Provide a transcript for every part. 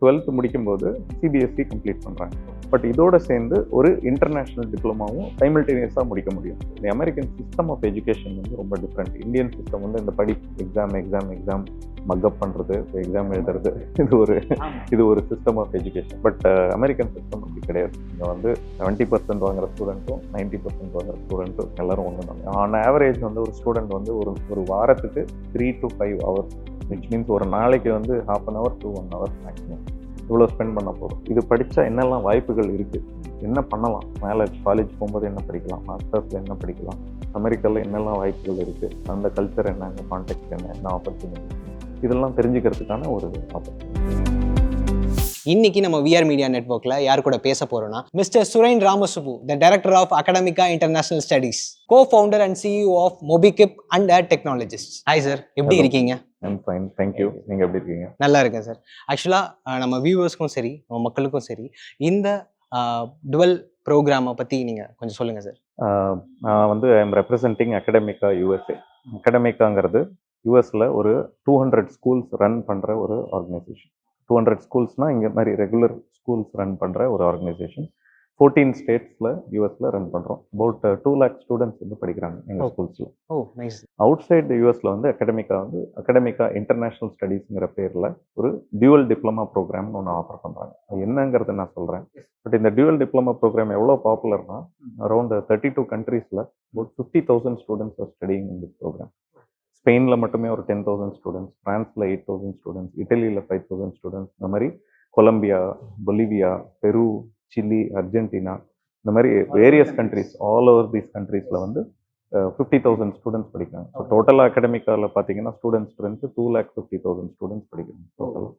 12th முடிக்கும்போது CBSE complete பண்ணுறாங்க. But இதோட சேர்ந்து ஒரு இன்டர்நேஷ்னல் டிப்ளமாவும் சைமல்டேனியஸாக முடிக்க முடியும். இந்த அமெரிக்கன் சிஸ்டம் ஆஃப் எஜுகேஷன் வந்து ரொம்ப டிஃப்ரெண்ட். இந்தியன் சிஸ்டம் வந்து இந்த எக்ஸாம் மக்கப் பண்ணுறது, எக்ஸாம் எழுதுறது, இது ஒரு system of education. But American system அப்படி கிடையாது. இங்கே வந்து 70% வாங்குற ஸ்டூடெண்ட்டும் 90% வாங்குற ஸ்டூடெண்ட்டும் எல்லாரும் ஒன்று தான். ஆன் ஆவரேஜ் வந்து ஒரு ஸ்டூடெண்ட் வந்து ஒரு வாரத்துக்கு 3 to 5 hours, விச் மீன்ஸ் ஒரு நாளைக்கு வந்து 1/2 hour to 1 hour மேக்ஸிமம் இவ்வளோ ஸ்பெண்ட் பண்ண போகிறோம். இது படித்தா என்னெல்லாம் வாய்ப்புகள் இருக்குது, என்ன பண்ணலாம், மேலே காலேஜ் போகும்போது என்ன படிக்கலாம், மாஸ்டர்ஸில் என்ன படிக்கலாம், அமெரிக்காவில் என்னெல்லாம் வாய்ப்புகள் இருக்குது, அந்த கல்ச்சர் என்ன, அந்த கான்டெக்ட் என்ன ஆப்பர்ச்சுனிட்டி, இதெல்லாம் தெரிஞ்சுக்கிறதுக்கான ஒரு ஆப்பர்ச்சுனிட்டி. இன்னைக்கு நம்ம விஆர் மீடியா நெட்வொர்க்ல யார் கூட பேச போறோம்னா mister Suren Ramasubbu, the director of Academica international studies, co-founder and CEO of Mobikip and technologists. Hi sir, எப்படி இருக்கீங்க? I'm fine, thank you. நீங்கள் எப்படி இருக்கீங்க? நல்லா இருக்கேன் சார். ஆக்சுவலாக நம்ம வியூவர்ஸ்க்கும் சரி, நம்ம மக்களுக்கும் சரி, இந்த டுவெல் ப்ரோக்ராமை பற்றி நீங்கள் கொஞ்சம் சொல்லுங்கள் சார். நான் வந்து ஐ எம் ரெப்ரசன்டிங் அகாடமிகா யூஎஸ்ஏ. அகாடமிகாங்கிறது யூஎஸில் ஒரு 200 ஸ்கூல்ஸ் ரன் பண்ணுற ஒரு ஆர்கனைசேஷன். 200 ஸ்கூல்ஸ்னால் இங்கே மாதிரி ரெகுலர் ஸ்கூல்ஸ் ரன் பண்ணுற ஒரு ஆர்கனைசேஷன். 14 ஸ்டேட்ஸில் யூஎஸில் ரன் பண்ணுறோம். அபவுட் 2 lakh ஸ்டூடெண்ட்ஸ் வந்து படிக்கிறாங்க எங்கள் ஸ்கூல்ஸில். Oh nice. அவுட் சைட் யூஎஸில் வந்து அகாடமிகா இன்டர்நேஷ்னல் ஸ்டடீஸுங்கிற பேரில் ஒரு டியூவல் டிப்ளமா ப்ரோக்ராம்னு ஒன்று ஆஃபர் பண்ணுறாங்க. அது என்னங்கிறத நான் சொல்கிறேன். பட் இந்த டியூவல் டிப்ளமா ப்ரோக்ராம் எவ்வளோ பாப்புலர்னா, அரௌண்ட் 32 கண்ட்ரீஸில் about 50,000 students are studying in this program. ஸ்பெயினில் மட்டுமே ஒரு 10,000 ஸ்டூடெண்ட்ஸ், ஃப்ரான்ஸில் 8,000 ஸ்டூடெண்ட்ஸ், இட்டலியில் 5,000 ஸ்டூடெண்ட்ஸ், இந்த மாதிரி Colombia, Bolivia, Peru, Chile, Argentina, இந்த மாதிரி various countries, all over these கண்ட்ரீஸில் வந்து 50,000 ஸ்டூடெண்ட்ஸ் படிக்கிறாங்க. ஸோ டோட்டலாக அகாடமிக்காவில் பார்த்தீங்கன்னா ஸ்டூடெண்ட்ஸ் ஸ்ட்ரென்த்து 2,50,000 ஸ்டூடெண்ட்ஸ் படிக்கிறாங்க டோட்டலாக.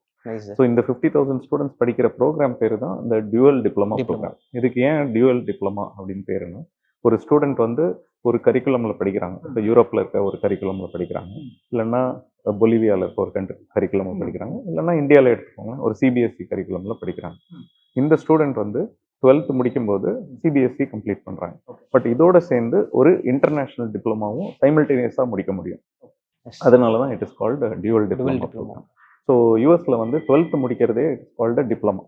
ஸோ இந்த 50,000 ஸ்டூடெண்ட்ஸ் படிக்கிற ப்ரோக்ராம் பேர் தான் இந்த டியூவல் டிப்ளமா ப்ரோக்ராம். இதுக்கு ஏன் டியூவல் டிப்ளமா அப்படின்னு பேருன்னா, ஒரு ஸ்டூடெண்ட் வந்து ஒரு கரிக்குலமில் படிக்கிறாங்க. இப்போ யூரோப்பில் இருக்க ஒரு கரிக்குலமில் படிக்கிறாங்க, இல்லைன்னா பொலிவியாவில் இருக்க ஒரு கரிக்குலமில் படிக்கிறாங்க, இல்லைன்னா இந்தியாவில் எடுத்துக்கோங்க ஒரு சிபிஎஸ்சி கரிக்குலமில் படிக்கிறாங்க. இந்த ஸ்டூடெண்ட் வந்து 12th முடிக்கும்போது சிபிஎஸ்சி கம்ப்ளீட் பண்ணுறாங்க. பட் இதோட சேர்ந்து ஒரு இன்டர்நேஷ்னல் டிப்ளமாவும் சைமல்டேனியஸாக முடிக்க முடியும். அதனால தான் it is called dual diploma programme. So யூஎஸில் வந்து 12th முடிக்கிறதே இட்ஸ் கால்டு டிப்ளமா.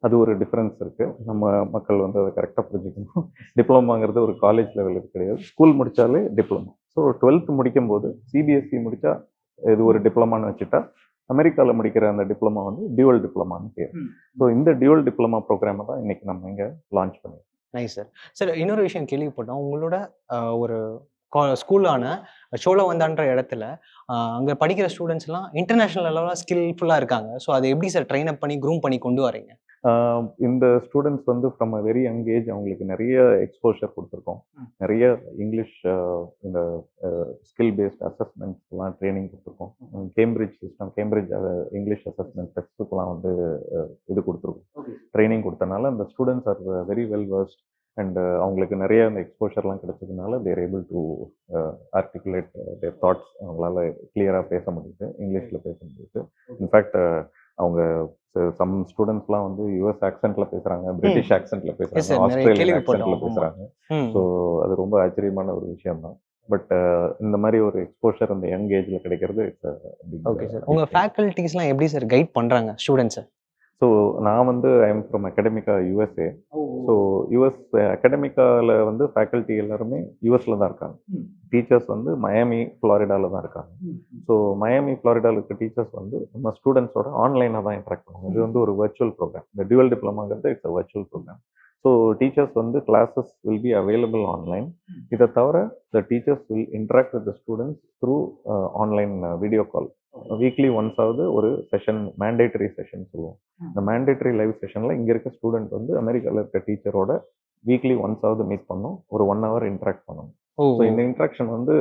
அது ஒரு டிஃப்ரென்ஸ் இருக்குது. நம்ம மக்கள் வந்து அதை கரெக்டாக புரிஞ்சுக்கணும். டிப்ளமாங்கிறது ஒரு காலேஜ் லெவலுக்கு கிடையாது, ஸ்கூல் முடித்தாலே டிப்ளமா. ஸோ 12th முடிக்கும்போது சிபிஎஸ்சி முடித்தா இது ஒரு டிப்ளமான்னு வச்சுட்டா, அமெரிக்காவில் முடிக்கிற அந்த டிப்ளமா வந்து டியூவல் டிப்ளமான்னு பேர். ஸோ இந்த டியூவல் டிப்ளமா ப்ரோக்ராமை தான் இன்னைக்கு நம்ம இங்கே லான்ச் பண்ணியிருக்கோம். Nice sir. சார், இன்னொரு விஷயம் கேள்விப்பட்டோம், உங்களோட ஒரு ஸ்கூலான சோழவந்தான்ற இடத்துல அங்கே படிக்கிற ஸ்டூடெண்ட்ஸ்லாம் இன்டர்நேஷ்னல் லெவலில் ஸ்கில்ஃபுல்லாக இருக்காங்க. ஸோ அதை எப்படி சார் ட்ரெயின் அப் பண்ணி க்ரூம் பண்ணி கொண்டு வரீங்க? இந்த ஸ்டூடெண்ட்ஸ் வந்து from a very young age அவங்களுக்கு நிறைய எக்ஸ்போஷர் கொடுத்துருக்கோம். நிறைய இங்கிலீஷ் இந்த ஸ்கில் பேஸ்ட் அசஸ்மெண்ட்ஸ்லாம் ட்ரைனிங் கொடுத்துருக்கோம். கேம்பிரிட்ஜ் இங்கிலீஷ் அசஸ்மெண்ட் டெஸ்ட்டுக்கெலாம் வந்து இது கொடுத்துருக்கோம், ட்ரைனிங் கொடுத்தனால அந்த students are very well versed. And அவங்களுக்கு நிறைய அந்த எக்ஸ்போஷர்லாம் கிடைச்சதுனால they're able to articulate their thoughts. அவங்களால கிளியராக பேச முடியுது, இங்கிலீஷில் பேச முடியுது. இன்ஃபேக்ட் அவங்க சம் ஸ்டூடெண்ட்ஸ்லாம் வந்து யூஎஸ் ஆக்சென்ட்ல பேசுறாங்க, பிரிட்டிஷ் ஆக்சென்ட்ல பேசுறாங்க, ஆஸ்திரேலியன் ஆக்சென்ட்ல பேசுறாங்க. ஸோ அது ரொம்ப ஆச்சரியமான ஒரு விஷயம் தான். பட் இந்த மாதிரி ஒரு எக்ஸ்போஷர் அந்த யங் ஏஜ்ல கிடைக்கிறது ஓகே சார். உங்க ஃபேக்கல்டிஸ்லாம் எப்படி சார் கைட் பண்றாங்க ஸ்டூடெண்ட்ஸை? ஸோ நான் வந்து I am from Academica USA. So US அகாடமிக்காவில் வந்து ஃபேக்கல்ட்டி எல்லாருமே யூஎஸில் தான் இருக்காங்க. டீச்சர்ஸ் வந்து மயாமி, ஃப்ளாரிடாவில் தான் இருக்காங்க. ஸோ மயாமி, ஃப்ளாரிடாவில் இருக்க டீச்சர்ஸ் வந்து நம்ம ஸ்டூடெண்ட்ஸோட ஆன்லைனாக தான் இன்ட்ராக்ட் பண்ணுவாங்க. இது வந்து ஒரு வர்ச்சுவல் ப்ரோக்ராம். இந்த டியூவல் டிப்ளமாங்கிறது it's a virtual program. So teachers வந்து classes will be available online. இதை தவிர the teachers will interact with the students through online video call. Weekly once ஆகுது ஒரு செஷன், மேண்டேட்டரி செஷன் சொல்லுவோம். இந்த மேண்டேட்டரி லைவ் செஷனில் இங்கே இருக்க ஸ்டூடெண்ட் வந்து அமெரிக்காவில் இருக்க டீச்சரோட வீக்லி ஒன்ஸ் ஆகுது மீட் பண்ணணும், ஒரு 1 hour இன்ட்ராக்ட் பண்ணணும். ஸோ இந்த இன்ட்ராக்ஷன் வந்து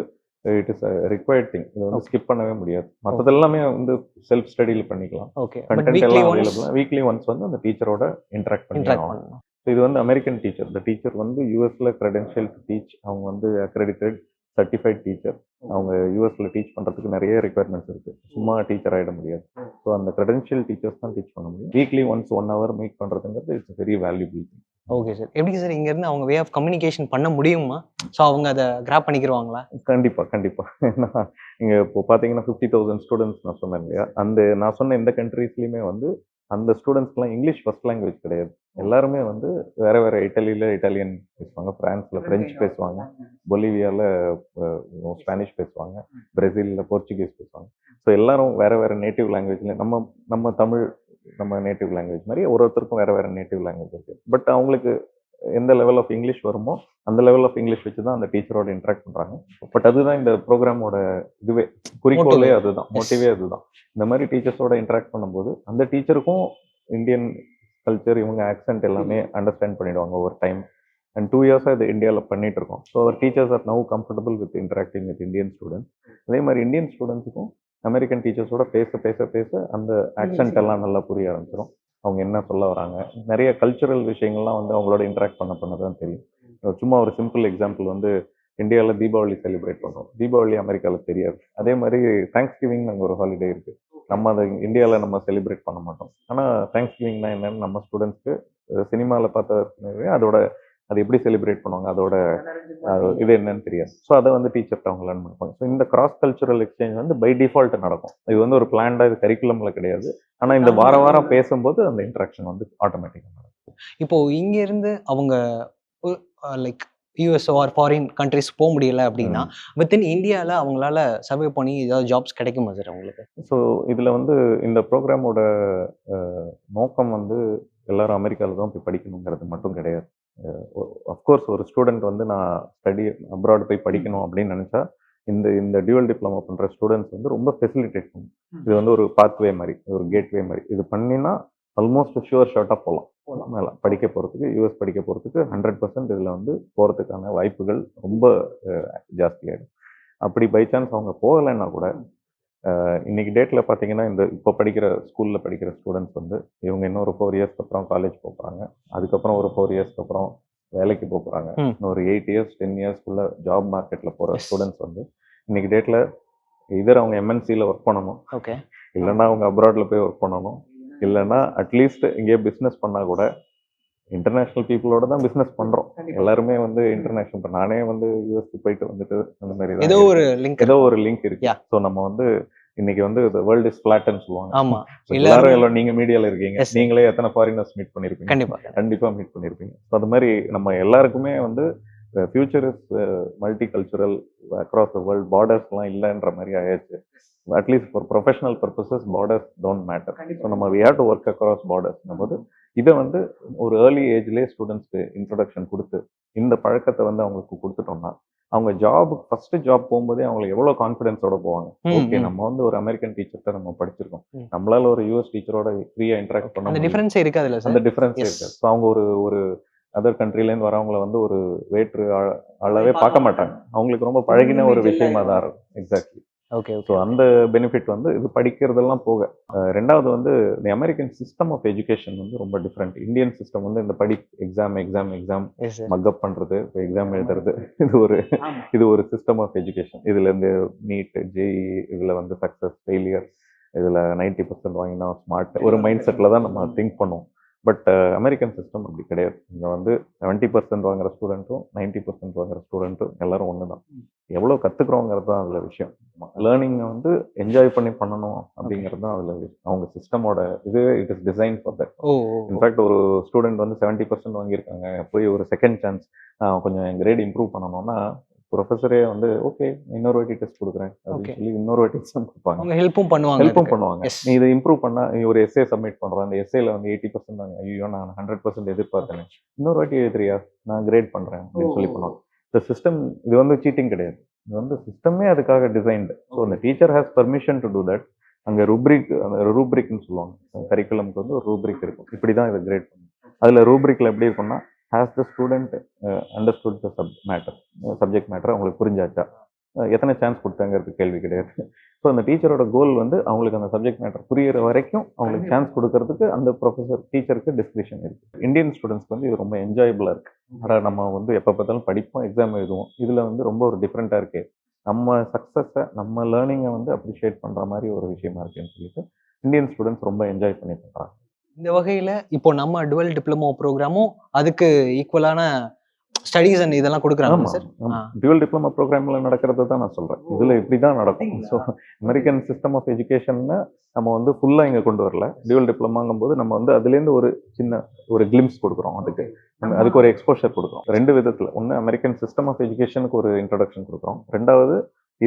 இட் இஸ் ரிக்வயர்ட் திங். இது வந்து ஸ்கிப் பண்ணவே முடியாது. மற்றது எல்லாமே வந்து செல்ஃப் ஸ்டடியில் பண்ணிக்கலாம். கண்டென்ட் எல்லாம் அவைலபிள். வீக்லி ஒன்ஸ் வந்து அந்த டீச்சரோட இன்ட்ராக்ட் பண்ணி. இது வந்து அமெரிக்கன் டீச்சர். இந்த டீச்சர் வந்து யூஎஸ்ல கிரெடென்ஷியல் டு டீச். அவங்க வந்து அக்ரெடிட்டட் சர்டிஃபைட் டீச்சர். அவங்க யூஎஸ்ல டீச் பண்ணுறதுக்கு நிறைய ரெக்குயர்மெண்ட்ஸ் இருக்குது. சும்மா டீச்சர் ஆகிட முடியாது. ஸோ அந்த கிரெடென்ஷியல் டீச்சர்ஸ் தான் டீச் பண்ண முடியும். வீக்லி ஒன்ஸ் 1 hour மீட் பண்ணுறதுங்கிறது it's very valuable. Okay sir. எப்படி சார் இங்கேருந்து அவங்க வே ஆஃப் கம்யூனிகேஷன் பண்ண முடியுமா? ஸோ அவங்க அதை கிராப் பண்ணிக்கிடுவாங்களா? கண்டிப்பாக. ஏன்னா இங்கே இப்போ பார்த்தீங்கன்னா 50,000 ஸ்டூடெண்ட்ஸ் நான் சொன்னேன் இல்லையா, அந்த நான் சொன்ன இந்த கண்ட்ரீஸ்லையுமே வந்து அந்த ஸ்டூடெண்ட்ஸ்க்குலாம் இங்கிலீஷ் ஃபர்ஸ்ட் லாங்குவேஜ் கிடையாது. எல்லாருமே வந்து வேற வேற இட்டாலியன் பேசுவாங்க, பிரான்ஸ்ல பிரெஞ்சு பேசுவாங்க, பொலிவியால ஸ்பானிஷ் பேசுவாங்க, பிரேசில்ல போர்ச்சுகீஸ் பேசுவாங்க. ஸோ எல்லாரும் வேற வேற நேட்டிவ் லாங்குவேஜ்ல நம்ம நம்ம தமிழ் நம்ம நேட்டிவ் லாங்குவேஜ் மாதிரி ஒருத்தருக்கும் வேற வேற நேட்டிவ் லாங்குவேஜ் இருக்கு. பட் அவங்களுக்கு எந்த லெவல் ஆஃப் இங்கிலீஷ் வருமோ அந்த லெவல் ஆஃப் இங்கிலீஷ் வச்சு தான் அந்த டீச்சரோட இன்ட்ராக்ட் பண்றாங்க. பட் அதுதான் இந்த ப்ரோக்ராமோட இதுவே, குறிக்கோளே அதுதான், மோட்டிவே அதுதான். இந்த மாதிரி டீச்சர்ஸோட இன்ட்ராக்ட் பண்ணும்போது அந்த டீச்சருக்கும் இந்தியன் கல்ச்சர், இவங்க ஆக்சென்ட் எல்லாமே அண்டர்ஸ்டாண்ட் பண்ணிடுவாங்க ஓவர் டைம். அண்ட் 2 இயர்ஸாக இது இந்தியாவில் பண்ணிட்டு இருக்கோம். So our teachers are now comfortable with interacting with Indian students. அதே மாதிரி இந்தியன் ஸ்டூடெண்ட்ஸுக்கும் அமெரிக்கன் டீச்சர்ஸோட பேச பேச பேச அந்த ஆக்சென்ட் எல்லாம் நல்லா புரிய ஆரம்பிச்சிடும். அவங்க என்ன சொல்ல வராங்க, நிறைய கல்ச்சுரல் விஷயங்கள்லாம் வந்து அவங்களோட இன்டராக்ட் பண்ண தான் தெரியும். சும்மா ஒரு சிம்பிள் எக்ஸாம்பிள் வந்து இந்தியாவில் தீபாவளி செலிப்ரேட் பண்ணுறோம், தீபாவளி அமெரிக்காவில் தெரியாது. அதே மாதிரி தேங்க்ஸ் கிவிங் அங்கே ஒரு ஹாலிடே இருக்குது, நம்ம அதை இந்தியாவில் நம்ம செலிப்ரேட் பண்ண மாட்டோம். ஆனால் தேங்க்ஸ் கிவிங்னா என்னன்னு நம்ம ஸ்டூடெண்ட்ஸ்க்கு சினிமாவில் பார்த்தா அதோட அது எப்படி செலிப்ரேட் பண்ணுவாங்க, அதோட இது என்னன்னு தெரியாது. ஸோ அதை வந்து டீச்சர்கிட்ட அவங்க லேர்ன் பண்ணுவாங்க. ஸோ இந்த கிராஸ் கல்ச்சுரல் எக்ஸ்சேஞ்ச் வந்து பை டிஃபால்ட் நடக்கும். இது வந்து ஒரு பிளான்டா, இது கரிக்குலம்ல கிடையாது. ஆனால் இந்த வாரம் பேசும்போது அந்த இன்ட்ராக்ஷன் வந்து ஆட்டோமேட்டிக்காக நடக்கும். இப்போ இங்க இருந்து அவங்க like US or foreign countries போக முடியல அப்படின்னா வித்தின் இந்தியாவில் அவங்களால சர்வே பண்ணி ஏதாவது ஜாப்ஸ் கிடைக்குமா சார் அவங்களுக்கு? ஸோ இதில் வந்து இந்த ப்ரோக்ராமோட நோக்கம் வந்து எல்லாரும் அமெரிக்காவில் தான் போய் படிக்கணுங்கிறது மட்டும் கிடையாது. அஃப்கோர்ஸ் ஒரு ஸ்டூடெண்ட் வந்து நான் ஸ்டடி அப்ராட் போய் படிக்கணும் அப்படின்னு நினச்சா இந்த இந்த டியூவல் டிப்ளமோ பண்ணுற ஸ்டூடெண்ட்ஸ் வந்து ரொம்ப ஃபெசிலிட்டேட் பண்ணும். இது வந்து ஒரு பாத்வே மாதிரி, ஒரு கேட்வே மாதிரி. இது பண்ணினா ஆல்மோஸ்ட் ஷுவர் ஷார்ட்டாக போகலாம். மேலே படிக்க போகிறதுக்கு, யூஎஸ் படிக்க போகிறதுக்கு 100% இதில் வந்து போகிறதுக்கான வாய்ப்புகள் ரொம்ப ஜாஸ்தியாகிடும். அப்படி பை சான்ஸ் அவங்க போகலைன்னா கூட இன்னைக்கு டேட்டில் பார்த்தீங்கன்னா இந்த இப்போ படிக்கிற ஸ்கூலில் படிக்கிற ஸ்டூடெண்ட்ஸ் வந்து இவங்க இன்னும் ஒரு 4 இயர்ஸ்க்கு அப்புறம் காலேஜ் போகிறாங்க, அதுக்கப்புறம் ஒரு 4 இயர்ஸ்க்கு அப்புறம் வேலைக்கு போகிறாங்க, இன்னும் ஒரு 8 இயர்ஸ் 10 இயர்ஸ்க்குள்ள ஜாப் மார்க்கெட்டில் போகிற ஸ்டூடெண்ட்ஸ் வந்து இன்னைக்கு டேட்டில் இதர் அவங்க எம்என்சியில் ஒர்க் பண்ணணும், ஓகே, இல்லைன்னா அவங்க அப்ராடில் போய் ஒர்க் பண்ணணும், இல்லைன்னா அட்லீஸ்ட் இங்கேயே பிஸ்னஸ் பண்ணால் கூட இன்டர்நேஷ்னல் பீப்புளோட தான் பிஸ்னஸ் பண்ணுறோம். எல்லாருமே வந்து இன்டர்நேஷ்னல். இப்போ நானே வந்து யூஎஸ்க்கு போயிட்டு வந்துட்டு அந்த மாதிரி ஏதோ ஒரு லிங்க் இருக்கு. ஸோ நம்ம வந்து இன்னைக்கு வந்து வேர்ல்ட் இஸ் ஃபிளாட்னு சொல்லுவாங்க. ஆமா, எல்லாரும் நீங்க மீடியால இருக்கீங்க, நீங்களே எத்தனை ஃபாரினர்ஸ் மீட் பண்ணிருப்பீங்க? கண்டிப்பா மீட் பண்ணிருப்பீங்க. அது மாதிரி நம்ம எல்லாருக்குமே வந்து future is multi cultural across the world, பார்டர்ஸ்லாம் இல்லைன்ற மாதிரி ஆயாச்சு. At least for professional purposes borders don't matter. So நம்ம we have to work across borders போது இதை வந்து ஒரு ஏர்லி ஏஜ்லேயே ஸ்டூடெண்ட்ஸ்க்கு இன்ட்ரடக்ஷன் கொடுத்து இந்த பழக்கத்தை வந்து அவங்களுக்கு கொடுத்துட்டோம்னா அவங்க ஃபர்ஸ்ட் ஜாப் போகும்போதே அவங்களுக்கு எவ்வளோ கான்ஃபிடன்ஸோட போவாங்க. ஓகே, நம்ம வந்து ஒரு அமெரிக்கன் டீச்சர்கிட்ட நம்ம படிச்சிருக்கோம், நம்மளால ஒரு யூஎஸ் டீச்சரோட ஃப்ரீயா இன்டராக்ட் பண்ண அந்த டிஃபரன்ஸே இருக்காது. அந்த டிஃபரன்ஸே இருக்காது. ஸோ அவங்க ஒரு அதர் கண்ட்ரிலேருந்து வரவங்களை வந்து ஒரு வேற்று ஆளாவே பார்க்க மாட்டாங்க. அவங்களுக்கு ரொம்ப பழகின ஒரு விஷயமா தான் இருக்கும். எக்ஸாக்ட்லி. ஓகே. ஸோ அந்த பெனிஃபிட் வந்து இது படிக்கிறதெல்லாம் போக. ரெண்டாவது வந்து இந்த அமெரிக்கன் சிஸ்டம் ஆஃப் எஜுகேஷன் வந்து ரொம்ப டிஃப்ரெண்ட். இந்தியன் சிஸ்டம் வந்து இந்த எக்ஸாம் மக்கப் பண்ணுறது, எக்ஸாம் எழுதுறது, இது ஒரு சிஸ்டம் ஆஃப் எஜுகேஷன். இதுல இருந்து நீட், ஜேஇ, இதுல வந்து சக்ஸஸ், ஃபெயிலியர், இதுல 90% வாங்கினா ஸ்மார்ட், ஒரு மைண்ட் செட்டில் தான் நம்ம திங்க் பண்ணுவோம். பட் அமெரிக்கன் சிஸ்டம் அப்படி கிடையாது. இங்கே வந்து 70% வாங்குற ஸ்டூடெண்ட்டும் 90% வாங்குற ஸ்டூடெண்ட்டும் எல்லாரும் ஒன்று தான். எவ்வளோ கற்றுக்குறோங்கிறது தான் அதில் விஷயம். லேர்னிங்கை வந்து என்ஜாய் பண்ணி பண்ணணும் அப்படிங்கிறது தான் அதில் அவங்க சிஸ்டமோட இது. It is design for that. In fact ஒரு ஸ்டூடெண்ட் வந்து 70% வாங்கியிருக்காங்க, போய் ஒரு செகண்ட் சான்ஸ் கொஞ்சம் கிரேட் இம்ப்ரூவ் பண்ணணும்னா ப்ரொஃபஸரே வந்து ஓகே இன்னொரு வாட்டி டெஸ்ட் கொடுக்குறேன் அப்படின்னு சொல்லி இன்னொரு வாட்டி எக்ஸாம் கொடுப்பாங்க, ஹெல்ப்பும் பண்ணுவாங்க. நீ இதை இம்ப்ரூவ் பண்ணா, நீ ஒரு எஸ்ஏ சப்மிட் பண்றோம், அந்த எஸ்ஏல வந்து 80% தாங்க, ஐயோ நான் 100% எதிர்பார்த்தேன், இன்னொரு வாட்டி எழுதுறியா, நான் கிரேட் பண்றேன் அப்படின்னு சொல்லி பண்ணுவாங்க. இந்த சிஸ்டம் இது வந்து சீட்டிங் கிடையாது, இது வந்து சிஸ்டமே அதுக்காக டிசைன்டு. ஸோ அந்த teacher has permission to do that. அங்கே ரூப்ரிக்னு சொல்லுவாங்க, கரிக்குலம்க்கு வந்து ஒரு ரூப்ரிக் இருக்கும், இப்படி தான் இதை கிரேட் பண்ணும். அதில் ரூப்ரிக்கில் எப்படி இருக்கும்னா, has the student understood the subject matter, அவங்களுக்கு புரிஞ்சாச்சா, எத்தனை சான்ஸ் கொடுத்தாங்கிறது கேள்வி கிடையாது. ஸோ அந்த டீச்சரோட கோல் வந்து அவங்களுக்கு அந்த சப்ஜெக்ட் மேட்டர் புரியிற வரைக்கும் அவங்களுக்கு சான்ஸ் கொடுக்கறதுக்கு அந்த டீச்சருக்கு டிஸ்கிரிப்ஷன் இருக்குது. இந்தியன் ஸ்டூடெண்ட்ஸ்க்கு வந்து இது ரொம்ப என்ஜாயபிளாக இருக்குது. ஆனால் நம்ம வந்து எப்போ பார்த்தாலும் படிப்போம், எக்ஸாம் எழுதுவோம், இதில் வந்து ரொம்ப ஒரு டிஃப்ரெண்ட்டாக இருக்குது. நம்ம சக்ஸஸை, நம்ம லேர்னிங்கை வந்து அப்ரிஷியேட் பண்ணுற மாதிரி ஒரு விஷயமா இருக்குன்னு சொல்லிட்டு இந்தியன் ஸ்டூடெண்ட்ஸ் ரொம்ப என்ஜாய் பண்ணி பண்ணுறாங்க. இந்த வகையில் இப்போ நம்ம டுவல் டிப்ளமோ ப்ரோக்ராமும் அதுக்கு ஈக்குவலான ஸ்டடீஸ் அண்ட் இதெல்லாம் கொடுக்குறாங்க ஆமா சார்? டியூவல் டிப்ளமா ப்ரோக்ராம்ல நடக்கிறது தான் நான் சொல்றேன். இதுல இப்படிதான் நடக்கும். ஸோ அமெரிக்கன் சிஸ்டம் ஆஃப் எஜுகேஷன்னா நம்ம வந்து ஃபுல்லா இங்க கொண்டு வரல. டியூவல் டிப்ளமாங்கும் போது நம்ம வந்து அதுலேருந்து ஒரு சின்ன ஒரு கிளிம்ஸ் கொடுக்குறோம். அதுக்கு ஒரு எக்ஸ்போஷர் கொடுக்குறோம். 2 விதத்துல. ஒண்ணு அமெரிக்கன் சிஸ்டம் ஆஃப் எஜுகேஷனுக்கு ஒரு இன்ட்ரோடக்ஷன் கொடுக்குறோம். 2வது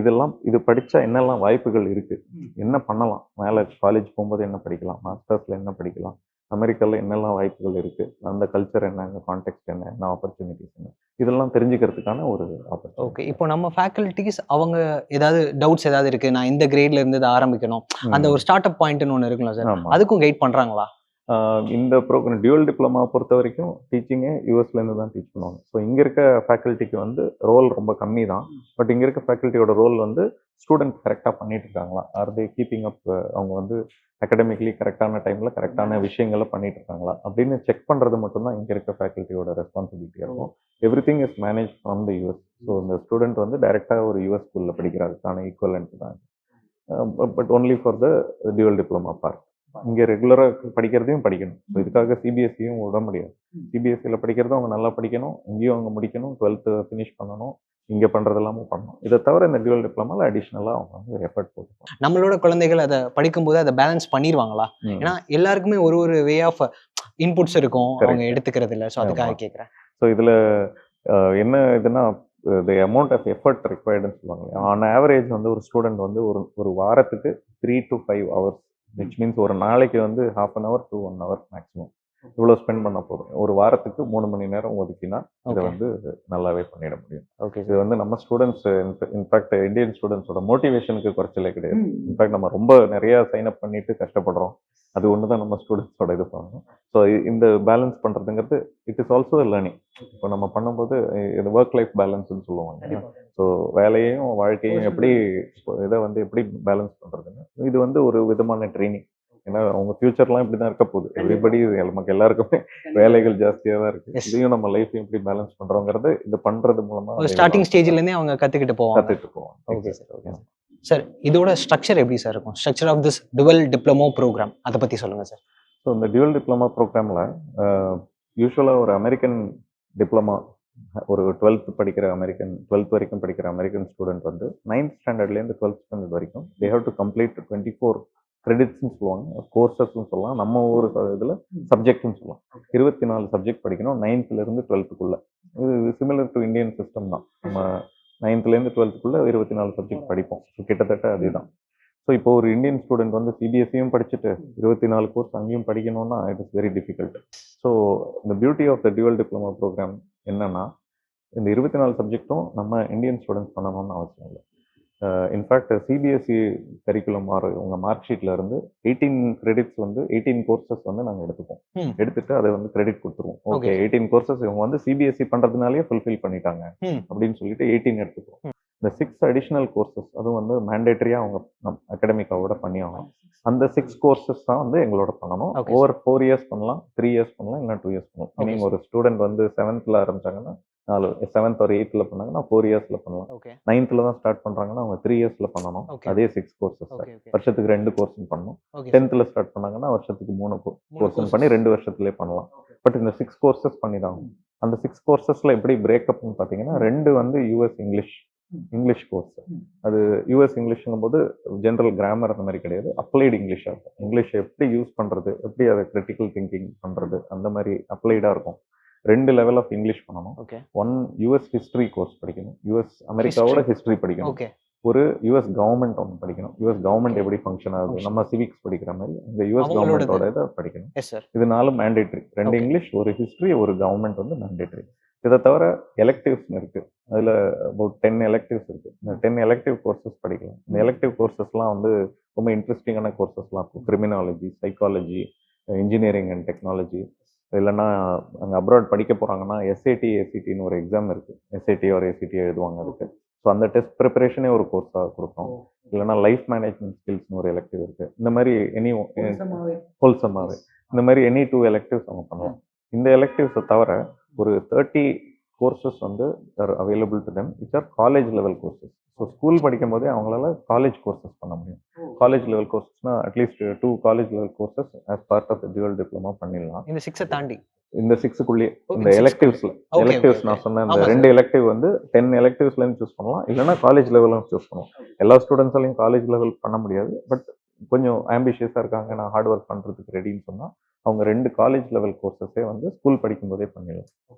இது படிச்சா என்னெல்லாம் வாய்ப்புகள் இருக்கு, என்ன பண்ணலாம், மேல காலேஜ் போகும்போது என்ன படிக்கலாம், மாஸ்டர்ஸ்ல என்ன படிக்கலாம், அமெரிக்கால என்னெல்லாம் வாய்ப்புகள் இருக்கு, அந்த கல்ச்சர் என்ன, அந்த கான்டெக்ட் என்ன ஆப்பர்ச்சுனிட்டிஸ் என்ன, இதெல்லாம் தெரிஞ்சுக்கிறதுக்கான ஒரு ஆப்பர்ச்சுனிட்டி. ஓகே. இப்போ நம்ம ஃபேக்கல்டிஸ் அவங்க ஏதாவது டவுட்ஸ் ஏதாவது இருக்கு, நான் இந்த கிரேட்ல இருந்து இதை ஆரம்பிக்கணும், அந்த ஒரு ஸ்டார்ட் அப் பாயிண்ட்னு ஒன்று இருக்குல்ல சார், ஆமா. அதுக்கும் கைட் பண்றாங்களா? இந்த ப்ரோக்ராம் டியூவல் டிப்ளமா பொறுத்த வரைக்கும் டீச்சிங்கே யூஎஸ்லேருந்து தான் டீச் பண்ணுவாங்க. ஸோ இங்கே இருக்க ஃபேக்கல்ட்டிக்கு வந்து ரோல் ரொம்ப கம்மி தான். பட் இங்கே இருக்க ஃபேக்கல்ட்டியோட ரோல் வந்து ஸ்டூடெண்ட் கரெக்டாக பண்ணிட்டு இருக்காங்களா, ஆர் தே கீப்பிங் அப், அவங்க வந்து அகடமிக்லி கரெக்டான டைமில் கரெக்டான விஷயங்களை பண்ணிட்டு இருக்காங்களா அப்படின்னு செக் பண்ணுறது மட்டும்தான் இங்கே இருக்க ஃபேக்கல்ட்டியோட ரெஸ்பான்சிபிலிட்டியாக இருக்கும். Every thing is manage from the US. So இந்த ஸ்டூடெண்ட் வந்து டைரெக்டாக ஒரு யூஎஸ் ஸ்கூலில் படிக்கிறதுக்கான ஈக்குவலன்ட் தான். But only for the dual diploma part. இங்கே ரெகுலராக படிக்கிறதையும் படிக்கணும். ஸோ இதுக்காக சிபிஎஸ்சியும் விட முடியாது. சிபிஎஸ்சியில் படிக்கிறதும் அவங்க நல்லா படிக்கணும், இங்கேயும் அவங்க முடிக்கணும், 12th ஃபினிஷ் பண்ணணும், இங்கே பண்ணுறதெல்லாமும் பண்ணணும். இதை தவிர இந்த டியூவல் டிப்ளமாவில் அடிஷ்னலாக அவங்க வந்து எஃபர்ட் போட்டுக்கணும். நம்மளோட குழந்தைகள் அதை படிக்கும்போது அதை பேலன்ஸ் பண்ணிடுவாங்களா? ஏன்னா எல்லாருக்குமே ஒரு ஒரு வே ஆஃப் இன்புட்ஸ் இருக்கும், அவங்க எடுத்துக்கிறது இல்லை. ஸோ அதுக்காக கேட்குறேன். ஸோ இதில் என்ன இதுனா தி அமௌண்ட் ஆஃப் எஃபர்ட் ரிக்வயர்டுன்னு சொல்லுவாங்க. ஆன் ஆவரேஜ் வந்து ஒரு ஸ்டூடெண்ட் வந்து ஒரு வாரத்துக்கு 3 to 5 hours, விச் மீன்ஸ் ஒரு நாளைக்கு வந்து 1/2 hour to 1 hour மேக்ஸிமம் இவ்வளோ ஸ்பெண்ட் பண்ண போதும். ஒரு வாரத்துக்கு 3 மணி நேரம் ஒதுக்கினா இதை வந்து நல்லாவே பண்ணிட முடியும். ஓகே, இது வந்து நம்ம ஸ்டூடெண்ட்ஸ், இன்ஃபேக்ட் இந்தியன் ஸ்டூடெண்ட்ஸோட மோட்டிவேஷனுக்கு குறைச்சலே கிடையாது. இன்ஃபேக்ட் நம்ம ரொம்ப நிறையா சைன் அப் பண்ணிட்டு கஷ்டப்படுறோம். அது ஒன்று தான் நம்ம ஸ்டூடெண்ட்ஸோட இது பண்ணணும். ஸோ இந்த பேலன்ஸ் பண்ணுறதுங்கிறது இட் இஸ் ஆல்சோ லேர்னிங். இப்போ நம்ம பண்ணும்போது இது ஒர்க் லைஃப் பேலன்ஸ்ன்னு சொல்லுவாங்க. ஸோ வேலையையும் வாழ்க்கையும் எப்படி இதை வந்து எப்படி பேலன்ஸ் பண்ணுறதுன்னு இது வந்து ஒரு விதமான ட்ரைனிங். ஏன்னா அவங்க ஃபியூச்சர்லாம் இப்படி தான் இருக்க போகுது. எவ்ரிபடி நமக்கு எல்லாருக்குமே வேலைகள் ஜாஸ்தியாக தான் இருக்கு. இதையும் நம்ம லைஃப்பையும் எப்படி பேலன்ஸ் பண்ணுறோங்கிறது இது பண்ணுறது மூலமாக ஸ்டார்டிங் ஸ்டேஜ்லேருந்தே அவங்க கற்றுக்கிட்டு போவோம். Okay sir. சார், இதோட ஸ்ட்ரக்சர் எப்படி சார் இருக்கும்? Structure of this dual diploma programme அதை பற்றி சொல்லுங்கள் சார். ஸோ இந்த டியூவல் டிப்ளமா ப்ரோக்ராமில் யூஸ்வலாக ஒரு அமெரிக்கன் டிப்ளமா, ஒரு 12th வரைக்கும் படிக்கிற அமெரிக்கன் ஸ்டூடெண்ட் வந்து 9th ஸ்டாண்டர்ட்லேருந்து 12th ஸ்டாண்டர்ட் வரைக்கும் தே ஹேவ் டு கம்ப்ளீட் 24 கிரெடிட்ஸ்னு சொல்லுவாங்க, கோர்சஸ்ன்னு சொல்லலாம். நம்ம ஒரு இதில் சப்ஜெக்ட்னு சொல்லலாம். 24 சப்ஜெக்ட் படிக்கணும் 9thலேருந்து 12th. இது சிமிலர் டு இந்தியன் சிஸ்டம் தான். நம்ம 9thலேருந்து 12th 24 சப்ஜெக்ட் படிப்போம். ஸோ கிட்டத்தட்ட அதுதான். ஸோ இப்போ ஒரு இந்தியன் ஸ்டூடெண்ட் வந்து சிபிஎஸ்சியும் படிச்சுட்டு 24 கோர்ஸ் அங்கேயும் படிக்கணும்னா it is very difficult. So இந்த beauty of the dual diploma program என்னன்னா, இந்த 24 சப்ஜெக்டும் நம்ம இந்தியன் ஸ்டூடெண்ட்ஸ் பண்ணணும்னு அவசியம் இல்லை. இன்ஃபேக்ட் சிபிஎஸ்சி கரிக்குலம் உங்கள் மார்க் ஷீட்டில் இருந்து 18 கிரெடிட்ஸ் வந்து 18 கோர்சஸ் வந்து நாங்கள் எடுத்துட்டு அதை வந்து கிரெடிட் கொடுத்துருவோம். ஓகே, 18 கோர்சஸ் இவங்க வந்து சிபிஎஸ்சி பண்ணுறதுனாலே ஃபுல்ஃபில் பண்ணிட்டாங்க அப்படின்னு சொல்லிட்டு 18 எடுத்துக்குவோம். இந்த 6 அடிஷ்னல் கோர்சஸ் அதுவும் வந்து மேண்டேட்டரியாக அவங்க அகாடமிக்காவோட பண்ணி ஆகணும். அந்த 6 கோர்சஸ் தான் வந்து எங்களோட பண்ணணும். ஓவர் 4 இயர்ஸ் பண்ணலாம், 3 இயர்ஸ் பண்ணலாம், இல்லை 2 இயர்ஸ் பண்ணலாம். மீனிங் ஒரு ஸ்டூடெண்ட் வந்து 7th ஆரம்பிச்சாங்கன்னா 7th or 8th பண்ணாங்கன்னா 4 இயர்ஸ்ல பண்ணலாம். 9th தான் ஸ்டார்ட் பண்றாங்கன்னா அவங்க 3 இயர்ஸ்ல பண்ணணும். அதே 6 கோர்சஸ் வருஷத்துக்கு 2 கோர்ஸ் பண்ணணும். 10th ஸ்டார்ட் பண்ணாங்கன்னா வருஷத்துக்கு 3 கோர்ஸ் பண்ணி 2 வருஷத்துலேயே பண்ணலாம். பட் இந்த 6 கோர்சஸ் பண்ணி தான். அந்த 6 கோர்சஸ்ல எப்படி பிரேக்கப்னு பார்த்தீங்கன்னா, 2 வந்து யூஎஸ் இங்கிலீஷ் கோர்ஸ். அது யூஎஸ் இங்கிலீஷ்ங்கும் போது ஜென்ரல் கிராமர் அந்த மாதிரி கிடையாது, அப்ளைடு இங்கிலீஷாக இருக்கும். இங்கிலீஷை எப்படி யூஸ் பண்ணுறது, எப்படி அதை கிரிட்டிக்கல் திங்கிங் பண்ணுறது, அந்த மாதிரி அப்ளைடாக இருக்கும். 2 லெவல் ஆஃப் இங்கிலீஷ் பண்ணணும். 1 யூஎஸ் ஹிஸ்ட்ரி கோர்ஸ் படிக்கணும், யூஎஸ் அமெரிக்காவோட ஹிஸ்ட்ரி படிக்கணும். ஒரு யூஎஸ் கவர்மெண்ட் ஒன்று படிக்கணும், யூஎஸ் கவர்மெண்ட் எப்படி ஃபங்க்ஷன் ஆகுது, நம்ம சிவிக்ஸ் படிக்கிற மாதிரி இந்த யூஎஸ் கவர்மெண்டோட இதை படிக்கணும். இது 4 மேண்டேட்ரி. 2 இங்கிலீஷ், ஒரு ஹிஸ்ட்ரி, ஒரு கவர்மெண்ட் வந்து மேண்டேட்ரி. இதை தவிர எலெக்டிவ்ஸ்னு இருக்குது. அதில் அபவுட் 10 எலெக்டிவ்ஸ் இருக்குது. இந்த 10 எலெக்டிவ் கோர்சஸ் படிக்கலாம். இந்த எலெக்டிவ் கோர்சஸ்லாம் வந்து ரொம்ப இன்ட்ரெஸ்டிங்கான கோர்சஸ்லாம் இருக்கும். Criminology, psychology, engineering and technology. இல்லைன்னா அங்கே அப்ராட் படிக்க போகிறாங்கன்னா எஸ்ஏடின்னு ஒரு எக்ஸாம் இருக்குது. எஸ்ஏடி ஒரு ஏசிடி எழுதுவாங்க அதுக்கு. ஸோ அந்த டெஸ்ட் ப்ரிப்பரேஷனே ஒரு கோர்ஸாக கொடுக்கும். இல்லைனா லைஃப் மேனேஜ்மெண்ட் ஸ்கில்ஸ்னு ஒரு எலெக்டிவ் இருக்குது. இந்த மாதிரி ஹோல்சமாகவே இந்த மாதிரி எனி 2 எலெக்டிவ்ஸ் அவங்க பண்ணலாம். இந்த எலெக்டிவ்ஸை தவிர ஒரு 30 கோர்சஸ் வந்து are available to them which are college level courses. So school படிக்கும் போதே அவங்களால காலேஜ் கோர்சஸ் பண்ண முடியும். காலேஜ் லெவல் கோர்சஸ்னா at least 2 college level courses as part of the dual diploma பண்ணிடலாம். இந்த 6 தாண்டி இந்த 6க்குள்ளேயே ஓ, இந்த in 6 எலெக்டிவ்ஸ்ல ஓகே, எலெக்டிவ்ஸ் ஓகே. நான் சொன்ன இந்த ஆமா 2 எலெக்டிவ் வந்து 10 எலெக்டிவ்ஸ்லேருந்து சூஸ் பண்ணலாம், இல்லைன்னா காலேஜ் லெவலும் சூஸ் பண்ணுவோம். எல்லா ஸ்டூடெண்ட்ஸாலையும் காலேஜ் லெவல் பண்ண முடியாது. பட் கொஞ்சம் ஆம்பிஷியஸாக இருக்காங்க, நான் ஹார்ட் ஒர்க் பண்ணுறதுக்கு ரெடின்னு சொன்னால் அவங்க 2 காலேஜ் லெவல் கோர்சஸே வந்து ஸ்கூல் படிக்கும்போதே பண்ணிடலாம்.